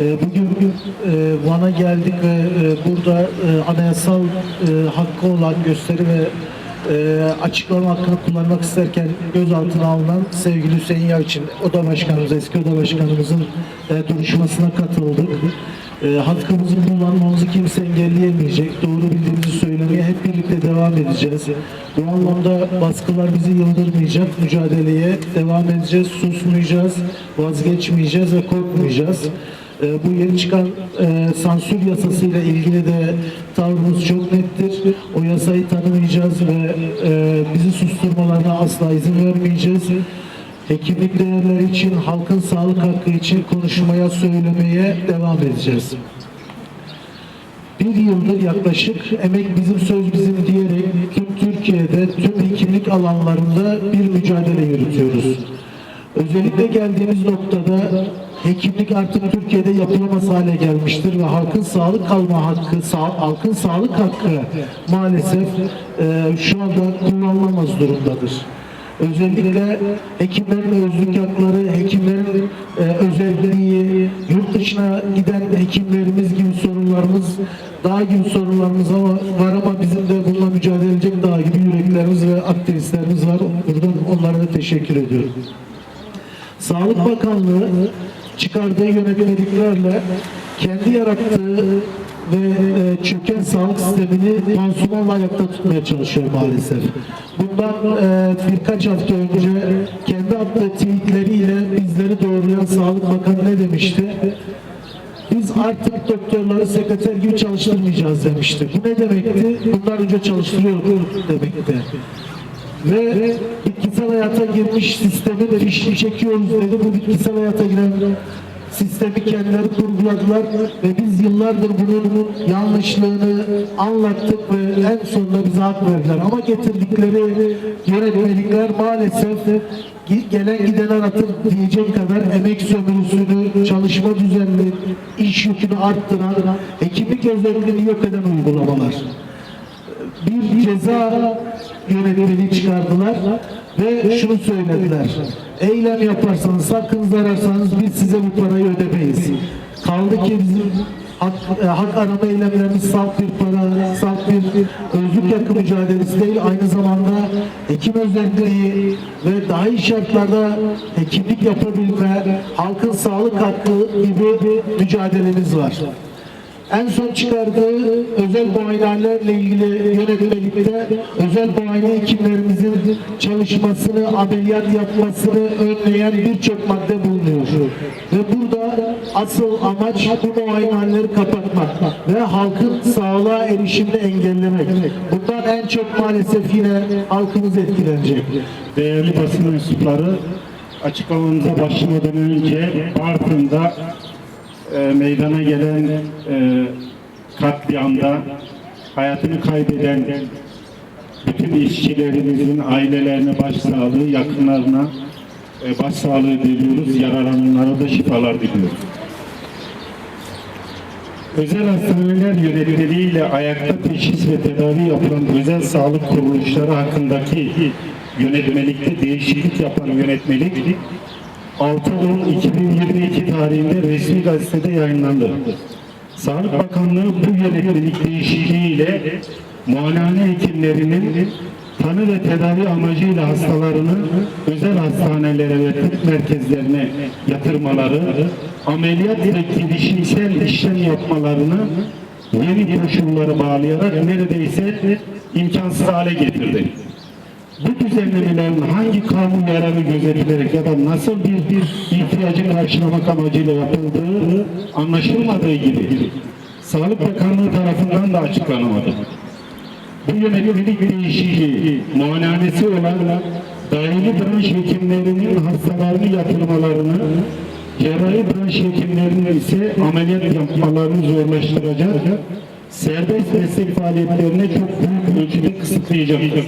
Bugün Van'a geldik ve burada anayasal hakkı olan gösteri ve açıklama hakkını kullanmak isterken gözaltına alınan sevgili Hüseyin Yalçın, Oda Başkanımız, eski Oda Başkanımızın duruşmasına katıldık. Hakkımızı kullanmamızı kimse engelleyemeyecek. Doğru bildiğimizi söylemeye hep birlikte devam edeceğiz. Bu anlamda baskılar bizi yıldırmayacak. Mücadeleye devam edeceğiz. Susmayacağız, vazgeçmeyeceğiz ve korkmayacağız. Bu yeni çıkan sansür yasasıyla ilgili de tavrımız çok nettir. O yasayı tanımayacağız ve bizi susturmalarına asla izin vermeyeceğiz. Hekimlik değerleri için, halkın sağlık hakkı için konuşmaya, söylemeye devam edeceğiz. Bir yıldır yaklaşık emek bizim, söz bizim diyerek tüm Türkiye'de, tüm hekimlik alanlarında bir mücadele yürütüyoruz. Özellikle geldiğimiz noktada hekimlik artık Türkiye'de yapılamaz hale gelmiştir ve halkın sağlık alma hakkı, halkın sağlık hakkı maalesef şu anda kullanılamaz durumdadır. Özellikle hekimlerin özlük hakları, hekimlerin özelliği, yurt dışına giden hekimlerimiz gibi sorunlarımız, dağ gibi sorunlarımız var ama bizim de bununla mücadele edecek dağ gibi yüreklerimiz ve aktivistlerimiz var. Buradan onlara da teşekkür ediyorum. Sağlık Bakanlığı çıkardığı yönetmeliklerle kendi yarattığı ve çöken sağlık sistemini pansumanla ayakta tutmaya çalışıyor maalesef. Bundan birkaç hafta önce kendi attığı tweetleriyle bizleri doğrulayan Sağlık Bakanı ne demişti? Biz artık doktorları sekreter gibi çalıştırmayacağız demişti. Bu ne demekti? Bundan önce çalıştırıyorduk demekti. Ve bitkisel hayata girmiş sistemi de fişini çekiyoruz dedi. Bu bitkisel hayata giren sistemi kendileri kurguladılar ve biz yıllardır bunun yanlışlığını anlattık ve en sonunda bize hak verdiler. Ama getirdikleri yönetmelikler maalesef gelen giden aratır diyecek kadar emek sömürüsünü, çalışma düzenini, iş yükünü arttıran, hekimlik özelliğini yok eden uygulamalar. Bir ceza yönetmeliği çıkardılar ve şunu söylediler: eylem yaparsanız, hakkınızı ararsanız biz size bu parayı ödemeyiz. Kaldı ki bizim hak arama eylemlerimiz salt bir para, salt bir özlük hakkı mücadelesi değil, aynı zamanda hekim özelliği ve daha iyi şartlarda hekimlik yapabilme, halkın sağlık hakkı gibi mücadelemiz var. En son çıkardığı özel muayenelerle ilgili yönetmelikte özel muayene hekimlerimizin çalışmasını, ameliyat yapmasını önleyen birçok madde bulunuyor. Ve burada asıl amaç bu muayeneleri kapatmak ve halkın sağlığa erişimini engellemek. Bundan en çok maalesef yine halkımız etkilenecek. Değerli basın mensupları, açıklamamıza başlamadan önce Bartın'da meydana gelen katliamda hayatını kaybeden bütün işçilerimizin ailelerine başsağlığı, yakınlarına başsağlığı diliyoruz. Yaralananlara da şifalar diliyoruz. Özel hastaneler yönetmeliğiyle ayakta teşhis ve tedavi yapılan özel sağlık kuruluşları hakkındaki yönetmelikte değişiklik yapan yönetmelik 6/10/2022 tarihinde resmi gazetede yayınlandı. Sağlık Bakanlığı bu yönetmelik değişikliğiyle muayenehane hekimlerinin tanı ve tedavi amacıyla hastalarını özel hastanelere ve tıp merkezlerine yatırmaları, ameliyat ve girişimsel işlem yapmalarını yeni koşulları bağlayarak neredeyse imkansız hale getirdi. Bu düzenlemelerin hangi kanun yararı gözetilerek ya da nasıl bir ihtiyacı karşılamak amacıyla yapıldığı anlaşılmadığı gibi Sağlık Bakanlığı tarafından da açıklanamadı. Bu yönetmelik değişikliği muayenehanesi olan dahili branş hekimlerinin hastalarını yatırmalarını, cerrahi branş hekimlerinin ise ameliyat yapmalarını zorlaştıracak, serbest meslek faaliyetlerine çok büyük ölçüde kısıtlayacaktır.